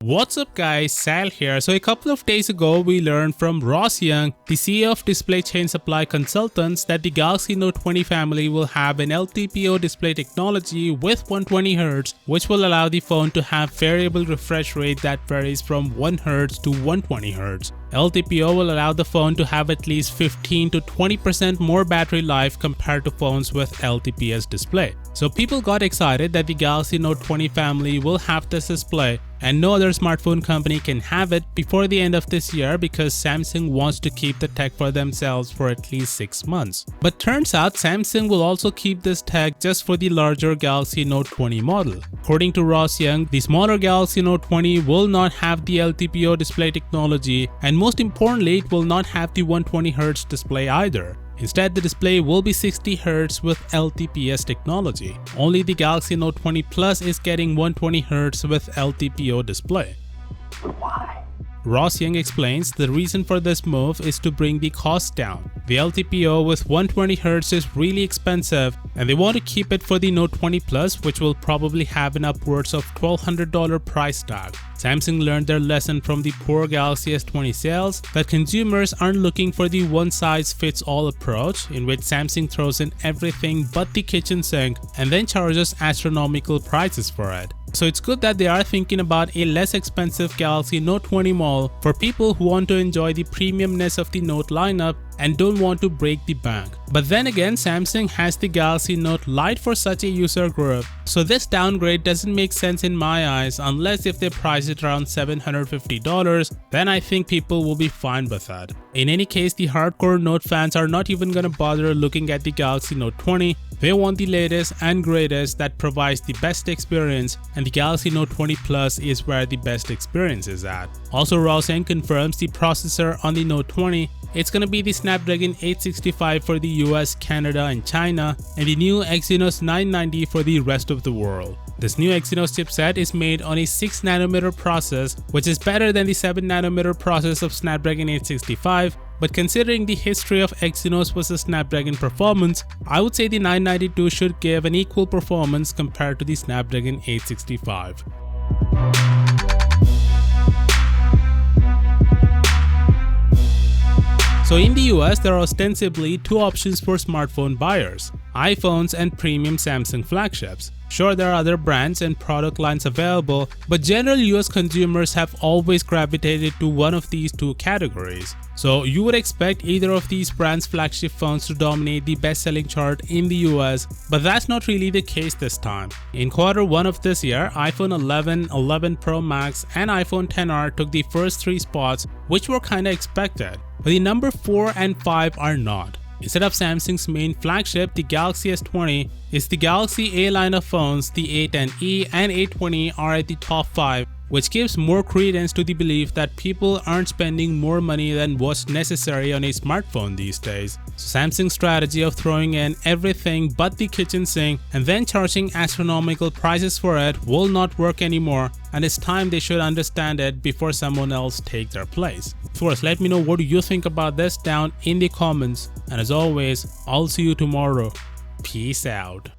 What's up guys, Sal here. So a couple of days ago we learned from Ross Young, the CEO of Display Chain Supply Consultants, that the Galaxy Note 20 family will have an LTPO display technology with 120Hz, which will allow the phone to have variable refresh rate that varies from 1Hz to 120Hz. LTPO will allow the phone to have at least 15 to 20% more battery life compared to phones with LTPS display. So people got excited that the Galaxy Note 20 family will have this display, and no other smartphone company can have it before the end of this year because Samsung wants to keep the tech for themselves for at least 6 months. But turns out Samsung will also keep this tech just for the larger Galaxy Note 20 model. According to Ross Young, the smaller Galaxy Note 20 will not have the LTPO display technology, and most importantly, it will not have the 120Hz display either. Instead, the display will be 60Hz with LTPS technology. Only the Galaxy Note 20 Plus is getting 120Hz with LTPO display. Why? Ross Young explains the reason for this move is to bring the cost down. The LTPO with 120Hz is really expensive, and they want to keep it for the Note 20 Plus, which will probably have an upwards of $1,200 price tag. Samsung learned their lesson from the poor Galaxy S20 sales that consumers aren't looking for the one-size-fits-all approach in which Samsung throws in everything but the kitchen sink and then charges astronomical prices for it. So it's good that they are thinking about a less expensive Galaxy Note 20 model for people who want to enjoy the premiumness of the Note lineup and don't want to break the bank. But then again, Samsung has the Galaxy Note Lite for such a user group, so this downgrade doesn't make sense in my eyes unless if they price it around $750, then I think people will be fine with that. In any case, the hardcore Note fans are not even gonna bother looking at the Galaxy Note 20. They want the latest and greatest that provides the best experience, and the Galaxy Note 20 Plus is where the best experience is at. Also, Ross Young confirms the processor on the Note 20. It's gonna be the Snapdragon 865 for the US, Canada, and China, and the new Exynos 990 for the rest of the world. This new Exynos chipset is made on a 6nm process, which is better than the 7nm process of Snapdragon 865. But considering the history of Exynos versus Snapdragon performance, I would say the 992 should give an equal performance compared to the Snapdragon 865. So in the US, there are ostensibly two options for smartphone buyers: iPhones and premium Samsung flagships. Sure, there are other brands and product lines available, but general US consumers have always gravitated to one of these two categories. So you would expect either of these brands' flagship phones to dominate the best-selling chart in the US, but that's not really the case this time. In Q1 of this year, iPhone 11, 11 Pro Max, and iPhone XR took the first 3 spots, which were kinda expected, but the number 4 and 5 are not. Instead of Samsung's main flagship, the Galaxy S20, is the Galaxy A line of phones. The A10e and A20 are at the top 5, which gives more credence to the belief that people aren't spending more money than what's necessary on a smartphone these days. So Samsung's strategy of throwing in everything but the kitchen sink and then charging astronomical prices for it will not work anymore, and it's time they should understand it before someone else takes their place. Of course, let me know what do you think about this down in the comments, and as always, I'll see you tomorrow. Peace out.